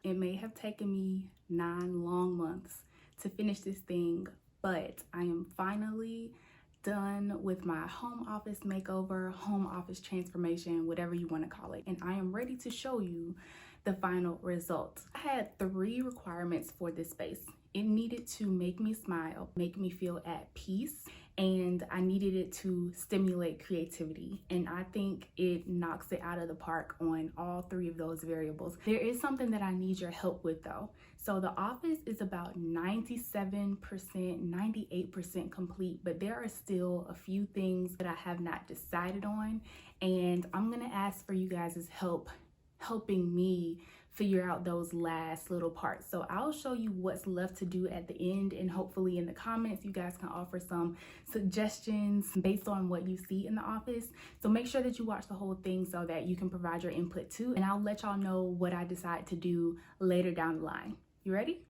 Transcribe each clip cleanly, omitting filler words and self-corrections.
It may have taken me 9 long months to finish this thing, but I am finally done with my home office makeover, home office transformation, whatever you want to call it. And I am ready to show you the final result. I had 3 requirements for this space. It needed to make me smile, make me feel at peace, and I needed it to stimulate creativity. And I think it knocks it out of the park on all 3 of those variables. There is something that I need your help with though. So the office is about 97%, 98% complete, but there are still a few things that I have not decided on. And I'm gonna ask for you guys' help helping me figure out those last little parts. So I'll show you what's left to do at the end, and hopefully in the comments you guys can offer some suggestions based on what you see in the office. So make sure that you watch the whole thing so that you can provide your input too, and I'll let y'all know what I decide to do later down the line. You ready?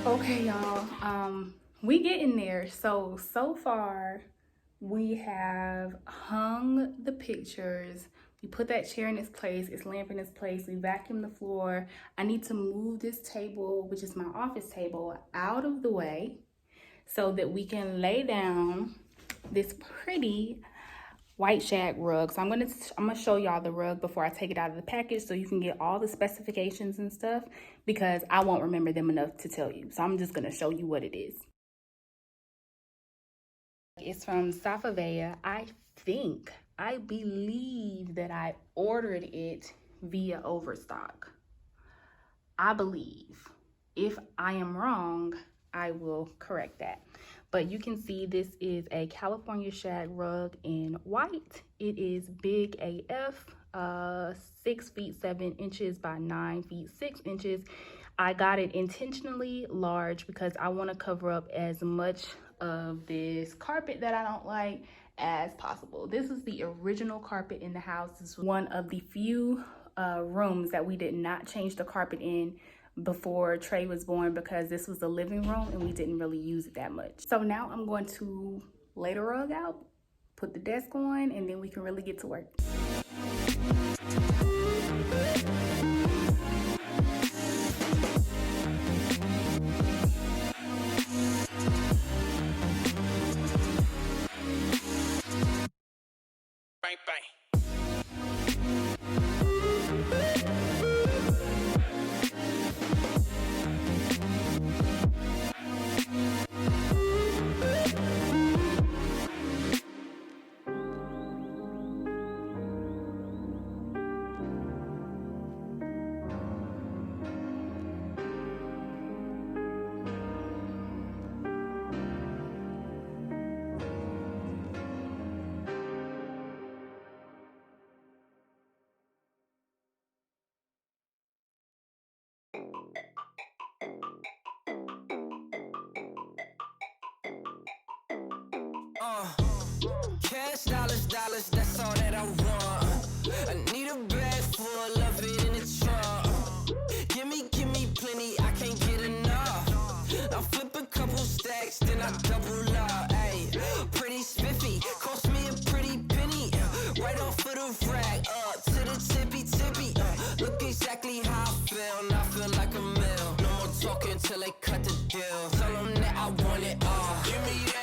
Okay, y'all, we getting there. So far we have hung the pictures. We put that chair in its place, its lamp in its place. We vacuumed the floor. I need to move this table, which is my office table, out of the way so that we can lay down this pretty white shag rug. So I'm gonna show y'all the rug before I take it out of the package so you can get all the specifications and stuff, because I won't remember them enough to tell you. So I'm just gonna show you what it is. It's from Safavea. I believe that I ordered it via Overstock. I believe. If I am wrong, I will correct that. But you can see this is a California shag rug in white. It is big AF, 6 feet 7 inches by 9 feet 6 inches. I got it intentionally large because I want to cover up as much of this carpet that I don't like as possible. This is the original carpet in the house. This is one of the few rooms that we did not change the carpet in before Trey was born, because this was the living room and we didn't really use it that much. So now I'm going to lay the rug out, put the desk on, and then we can really get to work. Bang, bang. Cash, dollars, dollars, that's all that I want. I need a bag full of it in the trunk. Give me plenty, I can't get enough. I flip a couple stacks, then I double up. Ayy, pretty spiffy, cost me a pretty penny. Right off of the rack, up to the tippy. Look exactly how I feel, now I feel like a mill. No more talking till they cut the deal. Tell them that I want it all. Give me that.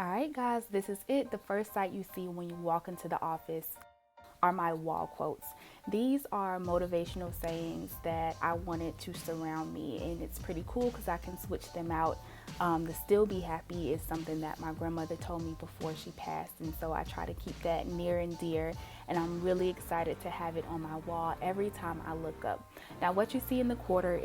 Alright guys, this is it. The first sight you see when you walk into the office are my wall quotes. These are motivational sayings that I wanted to surround me, and it's pretty cool because I can switch them out. The still be happy is something that my grandmother told me before she passed, and so I try to keep that near and dear, and I'm really excited to have it on my wall every time I look up. Now what you see in the corner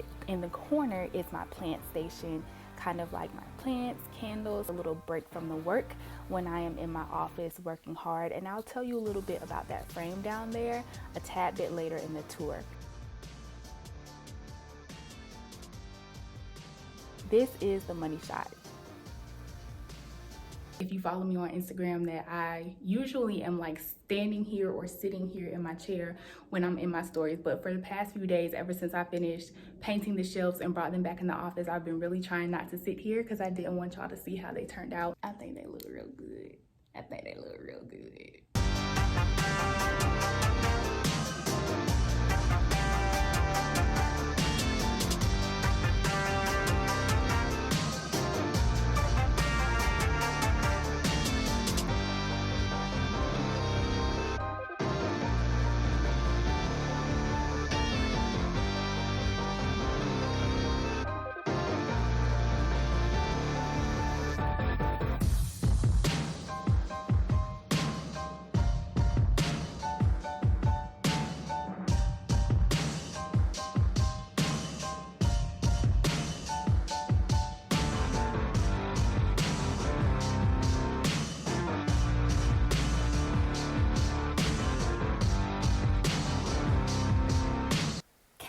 is my plant station, kind of like my plants, candles, a little break from the work when I am in my office working hard. And I'll tell you a little bit about that frame down there a tad bit later in the tour. This is the money shot. If you follow me on Instagram, that I usually am like standing here or sitting here in my chair when I'm in my stories. But for the past few days, ever since I finished painting the shelves and brought them back in the office, I've been really trying not to sit here because I didn't want y'all to see how they turned out. I think they look real good.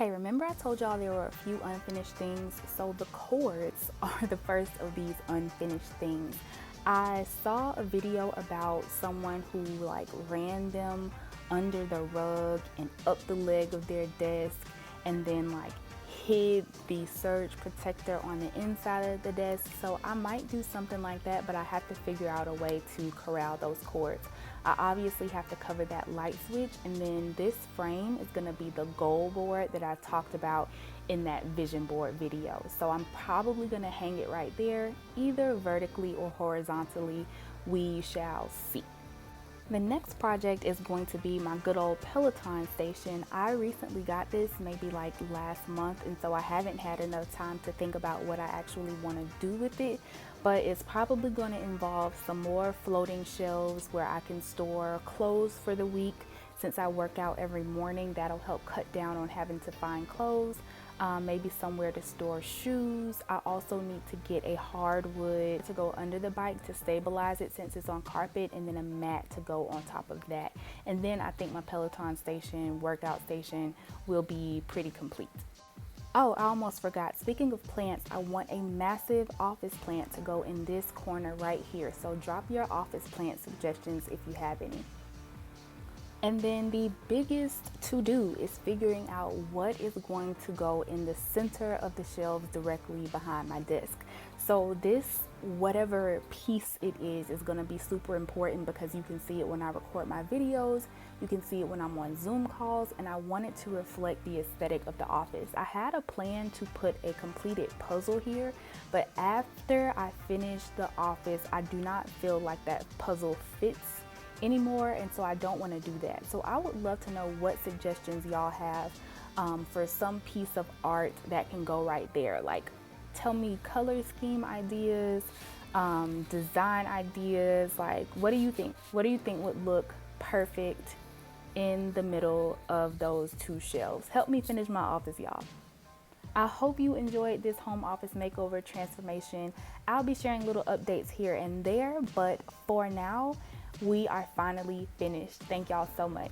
Okay, remember I told y'all there were a few unfinished things? So the cords are the first of these unfinished things. I saw a video about someone who like ran them under the rug and up the leg of their desk, and then like hid the surge protector on the inside of the desk. So I might do something like that, but I have to figure out a way to corral those cords. I obviously have to cover that light switch, and then this frame is going to be the goal board that I talked about in that vision board video. So I'm probably going to hang it right there, either vertically or horizontally. We shall see. The next project is going to be my good old Peloton station. I recently got this maybe like last month, and so I haven't had enough time to think about what I actually want to do with it, but it's probably going to involve some more floating shelves where I can store clothes for the week. Since I work out every morning, that'll help cut down on having to find clothes. maybe somewhere to store shoes. I also need to get a hardwood to go under the bike to stabilize it since it's on carpet, and then a mat to go on top of that. And then I think my Peloton station, workout station, will be pretty complete. Oh, I almost forgot. Speaking of plants, I want a massive office plant to go in this corner right here. So drop your office plant suggestions if you have any. And then the biggest to-do is figuring out what is going to go in the center of the shelves directly behind my desk. So this, whatever piece it is going to be super important because you can see it when I record my videos, you can see it when I'm on Zoom calls, and I want it to reflect the aesthetic of the office. I had a plan to put a completed puzzle here, but after I finish the office, I do not feel like that puzzle fits anymore, and so I don't want to do that. So I would love to know what suggestions y'all have for some piece of art that can go right there. Like, tell me color scheme ideas, design ideas. Like, what do you think? What do you think would look perfect in the middle of those two shelves? Help me finish my office, y'all. I hope you enjoyed this home office makeover transformation. I'll be sharing little updates here and there, but for now, we are finally finished. Thank y'all so much.